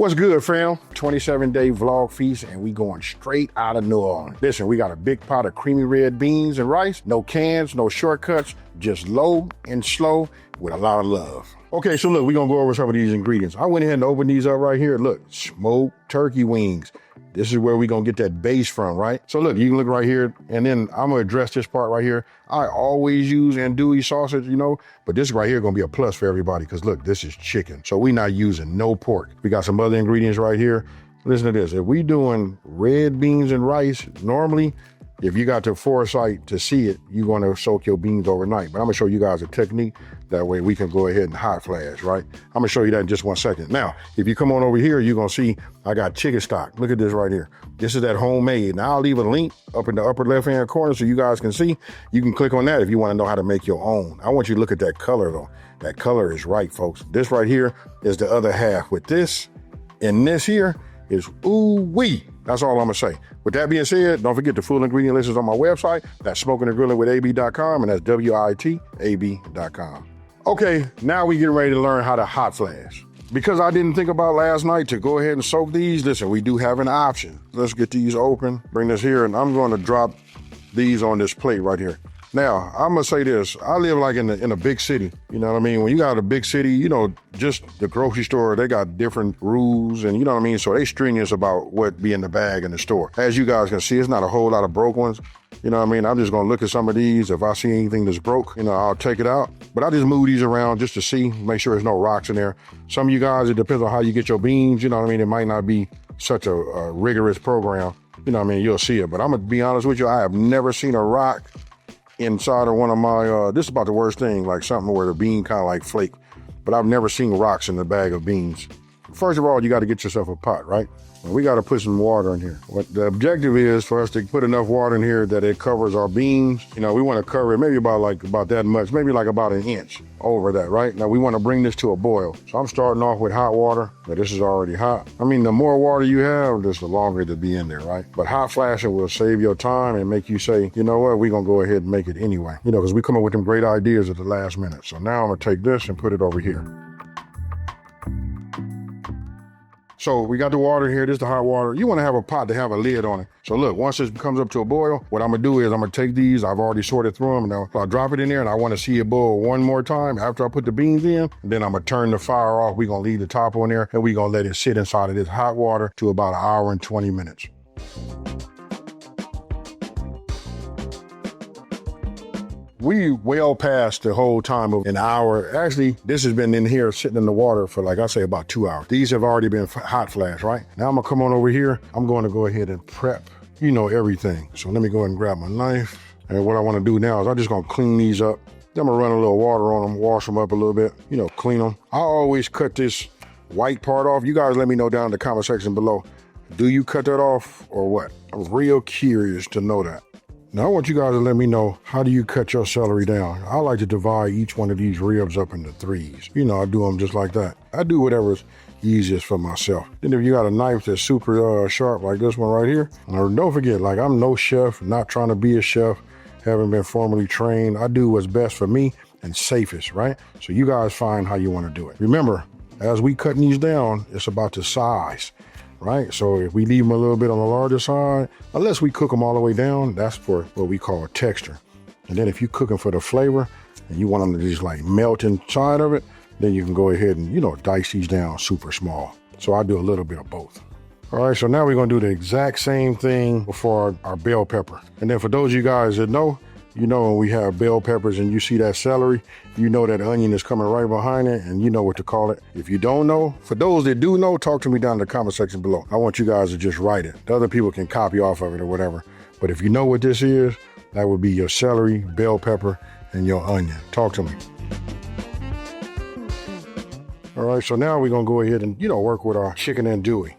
What's good, fam? 27-day vlog feast, and we going straight out of New Orleans. Listen, we got a big pot of creamy red beans and rice. No cans, no shortcuts, just low and slow with a lot of love. Okay, so look, we're gonna go over some of these ingredients. I went ahead and opened these up right here. Look, smoked turkey wings. This is where we're gonna get that base from, right? So look, you can look right here, and then I'm gonna address this part right here. I always use andouille sausage, but this right here gonna be a plus for everybody, because look, this is chicken. So we're not using no pork. We got some other ingredients right here. Listen to this, if we doing red beans and rice, normally, if you got the foresight to see it, you're gonna soak your beans overnight. But I'm gonna show you guys a technique. That way we can go ahead and hot flash, right? I'm gonna show you that in just 1 second. Now, if you come on over here, you're gonna see I got chicken stock. Look at this right here. This is that homemade. Now I'll leave a link up in the upper left-hand corner so you guys can see. You can click on that if you wanna know how to make your own. I want you to look at that color though. That color is right, folks. This right here is the other half. With this and this here is ooh-wee. That's all I'm gonna say. With that being said, don't forget the full ingredient list is on my website. That's Smokin and Grillin with AB.com, and that's WITAB.com. Okay, now we getting ready to learn how to hot flash. Because I didn't think about last night to go ahead and soak these, listen, we do have an option. Let's get these open, bring this here, and I'm gonna drop these on this plate right here. Now, I'm gonna say this, I live like in a big city, you know what I mean? When you got a big city, just the grocery store, they got different rules and you know what I mean? So they strenuous about what be in the bag in the store. As you guys can see, it's not a whole lot of broke ones. You know what I mean? I'm just gonna look at some of these. If I see anything that's broke, I'll take it out. But I just move these around just to see, make sure there's no rocks in there. Some of you guys, it depends on how you get your beans, you know what I mean? It might not be such a rigorous program, you know what I mean? You'll see it. But I'm gonna be honest with you, I have never seen a rock inside of one of my, this is about the worst thing, like something where the bean kind of like flake. But I've never seen rocks in the bag of beans. First of all, you got to get yourself a pot, right? And we got to put some water in here. What the objective is for us to put enough water in here that it covers our beans. We want to cover it maybe about that much, maybe like about an inch over that, right? Now we want to bring this to a boil. So I'm starting off with hot water. Now this is already hot. I mean, the more water you have, the longer it'll be in there, right? But hot flashing will save your time and make you say, you know what, we're going to go ahead and make it anyway. Because we come up with them great ideas at the last minute. So now I'm going to take this and put it over here. So we got the water here, this is the hot water. You wanna have a pot to have a lid on it. So look, once this comes up to a boil, what I'm gonna do is I'm gonna take these, I've already sorted through them, and I'll drop it in there and I wanna see it boil one more time after I put the beans in, and then I'm gonna turn the fire off. We're gonna leave the top on there and we're gonna let it sit inside of this hot water to about 1 hour and 20 minutes. We well past the whole time of an hour. Actually, this has been in here sitting in the water for, like I say, about 2 hours. These have already been hot flash, right? Now I'm gonna come on over here. I'm going to go ahead and prep, everything. So let me go ahead and grab my knife. And what I wanna do now is I'm just gonna clean these up. Then I'm gonna run a little water on them, wash them up a little bit, clean them. I always cut this white part off. You guys let me know down in the comment section below. Do you cut that off or what? I'm real curious to know that. Now I want you guys to let me know, how do you cut your celery down? I like to divide each one of these ribs up into threes. I do them just like that. I do whatever's easiest for myself. Then if you got a knife that's super sharp like this one right here, don't forget, like I'm no chef, not trying to be a chef, haven't been formally trained. I do what's best for me and safest, right? So you guys find how you want to do it. Remember, as we cutting these down, it's about the size. Right? So if we leave them a little bit on the larger side, unless we cook them all the way down, that's for what we call texture. And then if you cook them for the flavor and you want them to just like melt inside of it, then you can go ahead and, dice these down super small. So I do a little bit of both. All right, so now we're gonna do the exact same thing for our bell pepper. And then for those of you guys that know, when we have bell peppers and you see that celery, that onion is coming right behind it and you know what to call it. If you don't know, for those that do know, talk to me down in the comment section below. I want you guys to just write it. The other people can copy off of it or whatever. But if you know what this is, that would be your celery, bell pepper, and your onion. Talk to me. All right, so now we're gonna go ahead and, work with our chicken andouille.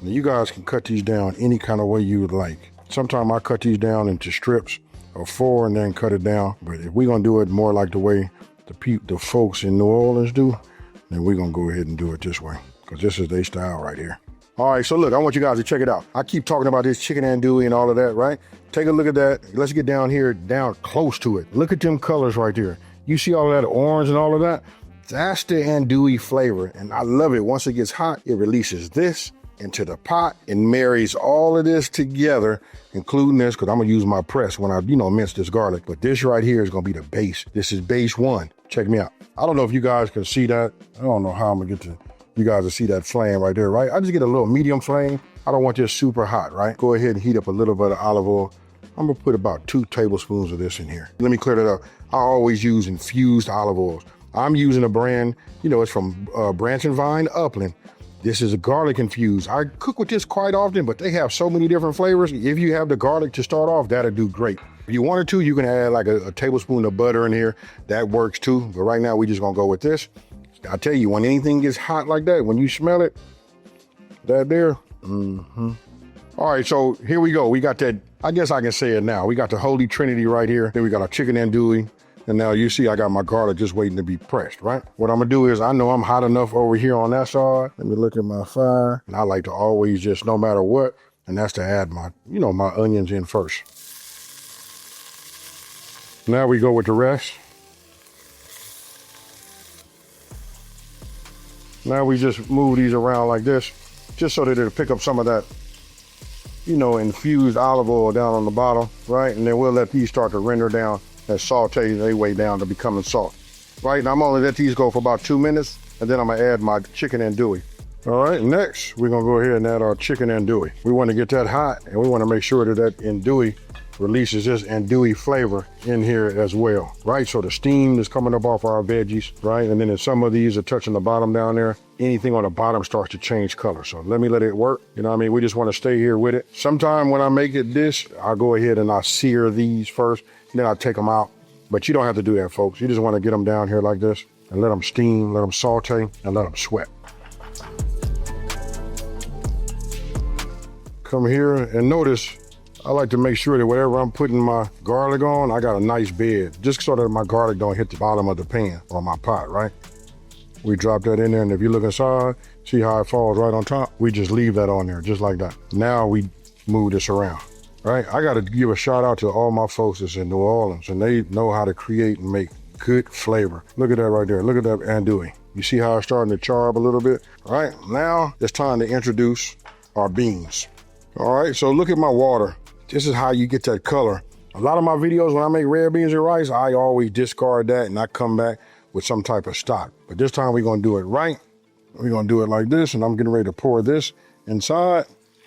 Now you guys can cut these down any kind of way you would like. Sometimes I cut these down into strips of 4 and then cut it down. But if we're gonna do it more like the way the folks in New Orleans do, then we're gonna go ahead and do it this way, because this is their style right here. All right, so look, I want you guys to check it out. I keep talking about this chicken andouille and all of that, right? Take a look at that. Let's get down here, down close to it. Look at them colors right there. You see all of that orange and all of that? That's the andouille flavor, and I love it. Once it gets hot, it releases this into the pot and marries all of this together, including this, because I'm gonna use my press when I, mince this garlic. But this right here is gonna be the base. This is base one. Check me out. I don't know if you guys can see that. I don't know how I'm gonna get you guys to see that flame right there, right? I just get a little medium flame. I don't want this super hot, right? Go ahead and heat up a little bit of olive oil. I'm gonna put about 2 tablespoons of this in here. Let me clear that up. I always use infused olive oils. I'm using a brand, it's from Branch and Vine Upland. This is a garlic infused. I cook with this quite often, but they have so many different flavors. If you have the garlic to start off, that'll do great. If you wanted to, you can add like a tablespoon of butter in here. That works too, but right now we just gonna go with this. I tell you, when anything gets hot like that, when you smell it, that there, All right, so here we go. We got that, I guess I can say it now. We got the Holy Trinity right here. Then we got our chicken andouille. And now you see I got my garlic just waiting to be pressed, right? What I'm gonna do is I know I'm hot enough over here on that side. Let me look at my fire. And I like to always just, no matter what, and that's to add my, my onions in first. Now we go with the rest. Now we just move these around like this, just so that it'll pick up some of that, infused olive oil down on the bottom, right? And then we'll let these start to render down and saute their way down to becoming soft, right? And I'm gonna let these go for about 2 minutes, and then I'm gonna add my chicken andouille. All right, next, we're gonna go ahead and add our chicken andouille. We wanna get that hot, and we wanna make sure that andouille releases this andouille flavor in here as well, right? So the steam is coming up off our veggies, right? And then if some of these are touching the bottom down there, anything on the bottom starts to change color. So let me let it work. We just wanna stay here with it. Sometime when I make it this, I'll go ahead and I'll sear these first, then I'll take them out. But you don't have to do that, folks. You just wanna get them down here like this and let them steam, let them saute, and let them sweat. Come here and notice, I like to make sure that whatever I'm putting my garlic on, I got a nice bed, just so that my garlic don't hit the bottom of the pan or my pot, right? We drop that in there, and if you look inside, see how it falls right on top? We just leave that on there, just like that. Now we move this around, right? I gotta give a shout out to all my folks that's in New Orleans, and they know how to create and make good flavor. Look at that right there, look at that andouille. You see how it's starting to char up a little bit? All right, now it's time to introduce our beans. All right, so look at my water. This is how you get that color. A lot of my videos, when I make red beans and rice, I always discard that and I come back with some type of stock. But this time we're gonna do it right. We're gonna do it like this, and I'm getting ready to pour this inside.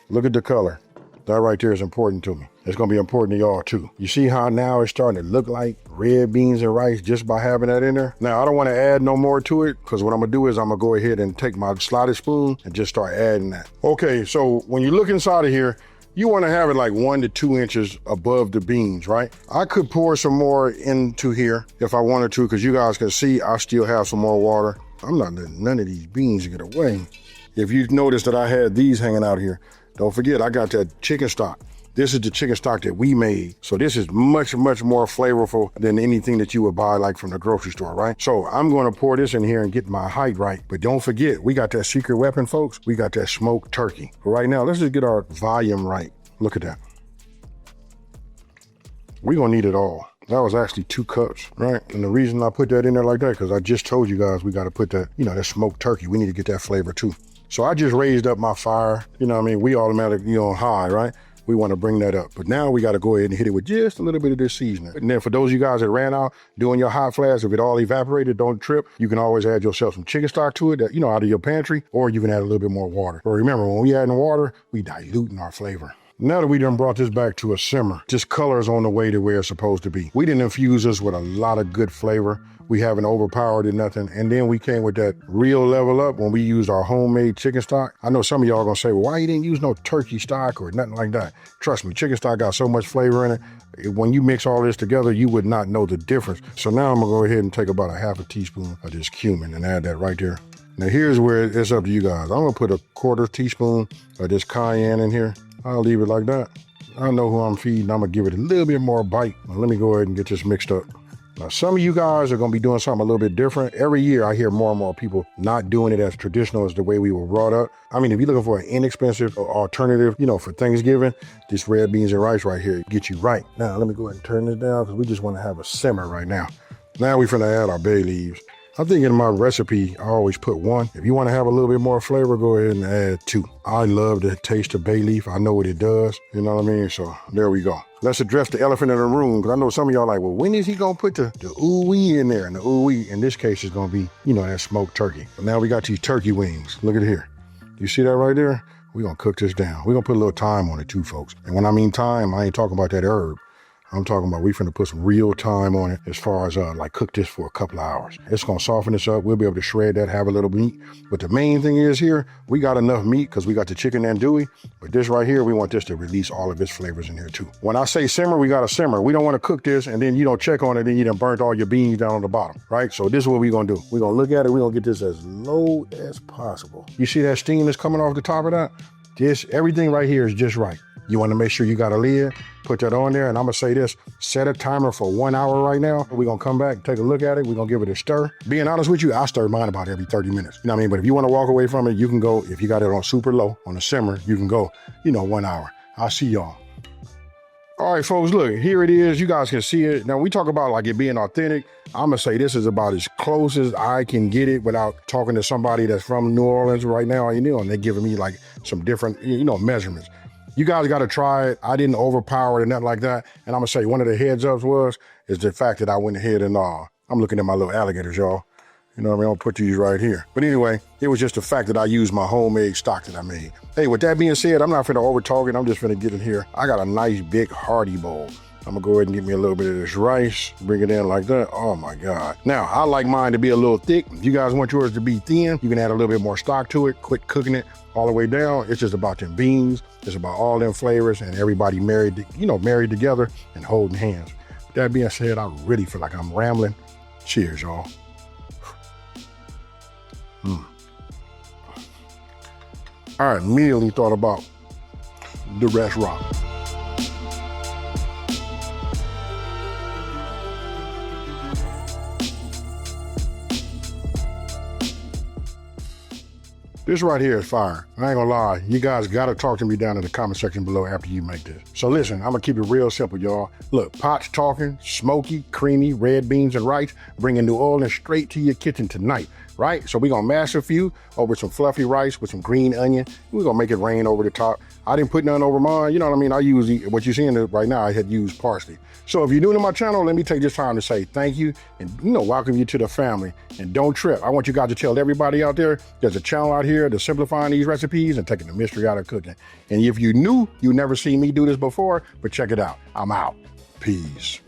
Look at the color. That right there is important to me. It's gonna be important to y'all too. You see how now it's starting to look like red beans and rice just by having that in there? Now, I don't wanna add no more to it, because what I'm gonna do is I'm gonna go ahead and take my slotted spoon and just start adding that. Okay, so when you look inside of here, you want to have it like 1 to 2 inches above the beans, right? I could pour some more into here if I wanted to, because you guys can see I still have some more water. I'm not letting none of these beans get away. If you notice that I had these hanging out here, don't forget I got that chicken stock. This is the chicken stock that we made. So this is much, much more flavorful than anything that you would buy like from the grocery store, right? So I'm gonna pour this in here and get my height right. But don't forget, we got that secret weapon, folks. We got that smoked turkey. But right now, let's just get our volume right. Look at that. We're gonna need it all. That was actually 2 cups, right? And the reason I put that in there like that, because I just told you guys we gotta put that, that smoked turkey. We need to get that flavor too. So I just raised up my fire. We automatically, high, right? We want to bring that up. But now we got to go ahead and hit it with just a little bit of this seasoning. And then for those of you guys that ran out doing your hot flash, if it all evaporated, don't trip. You can always add yourself some chicken stock to it, out of your pantry, or you can add a little bit more water. But remember, when we add in water, we diluting our flavor. Now that we done brought this back to a simmer, this color is on the way to where it's supposed to be. We didn't infuse this with a lot of good flavor. We haven't overpowered it, nothing. And then we came with that real level up when we used our homemade chicken stock. I know some of y'all gonna say, well, why you didn't use no turkey stock or nothing like that? Trust me, chicken stock got so much flavor in it. When you mix all this together, you would not know the difference. So now I'm gonna go ahead and take about a 1/2 teaspoon of this cumin and add that right there. Now here's where it's up to you guys. I'm gonna put a 1/4 teaspoon of this cayenne in here. I'll leave it like that. I know who I'm feeding. I'm gonna give it a little bit more bite. Now, let me go ahead and get this mixed up. Now, some of you guys are gonna be doing something a little bit different. Every year I hear more and more people not doing it as traditional as the way we were brought up. I mean, if you're looking for an inexpensive alternative, for Thanksgiving, this red beans and rice right here get you right. Now, let me go ahead and turn this down because we just wanna have a simmer right now. Now we finna add our bay leaves. I think in my recipe, I always put 1. If you want to have a little bit more flavor, go ahead and add 2. I love the taste of bay leaf. I know what it does. You know what I mean? So there we go. Let's address the elephant in the room, because I know some of y'all like, well, when is he going to put the ooh-wee in there? And the ooh-wee, in this case, is going to be, you know, that smoked turkey. But now we got these turkey wings. Look at here. You see that right there? We're going to cook this down. We're going to put a little thyme on it too, folks. And when I mean thyme, I ain't talking about that herb. I'm talking about we finna put some real thyme on it as far as like cook this for a couple of hours. It's gonna soften this up. We'll be able to shred that, have a little meat. But the main thing is here, we got enough meat because we got the chicken andouille. But this right here, we want this to release all of its flavors in here too. When I say simmer, we gotta simmer. We don't wanna cook this and then you don't check on it and you done burnt all your beans down on the bottom, right? So this is what we're gonna do. We're gonna look at it, we're gonna get this as low as possible. You see that steam that's coming off the top of that? Everything right here is just right. You want to make sure you got a lid, put that on there, and I'm going to say this, set a timer for 1 hour right now. We're going to come back, take a look at it. We're going to give it a stir. Being honest with you, I stir mine about every 30 minutes. You know what I mean? But if you want to walk away from it, you can go, if you got it on super low, on a simmer, you can go, 1 hour. I'll see y'all. All right, folks, look, here it is. You guys can see it. Now, we talk about like it being authentic. I'm going to say this is about as close as I can get it without talking to somebody that's from New Orleans right now, and they're giving me like some different, measurements. You guys got to try it. I didn't overpower it and nothing like that. And I'm going to say one of the heads ups is the fact that I went ahead and I'm looking at my little alligators, y'all. You know what I mean? I'll put these right here. But anyway, it was just the fact that I used my homemade stock that I made. Hey, with that being said, I'm not finna over talk it. I'm just finna get in here. I got a nice big hearty bowl. I'm gonna go ahead and get me a little bit of this rice, bring it in like that. Oh my God. Now, I like mine to be a little thick. If you guys want yours to be thin, you can add a little bit more stock to it, quit cooking it all the way down. It's just about them beans. It's about all them flavors and everybody married together and holding hands. With that being said, I really feel like I'm rambling. Cheers, y'all. I immediately thought about the restaurant. This right here is fire. I ain't gonna lie. You guys gotta talk to me down in the comment section below after you make this. So listen, I'm gonna keep it real simple, y'all. Look, Pot's talking, smoky, creamy, red beans and rice, bringing New Orleans straight to your kitchen tonight, right? So we're gonna mash a few over some fluffy rice with some green onion. We're gonna make it rain over the top. I didn't put none over mine. You know what I mean? I use what you're seeing right now, I had used parsley. So if you're new to my channel, let me take this time to say thank you and welcome you to the family. And don't trip. I want you guys to tell everybody out there, there's a channel out here that's simplifying these recipes and taking the mystery out of cooking. And if you knew, you never seen me do this before, but check it out. I'm out. Peace.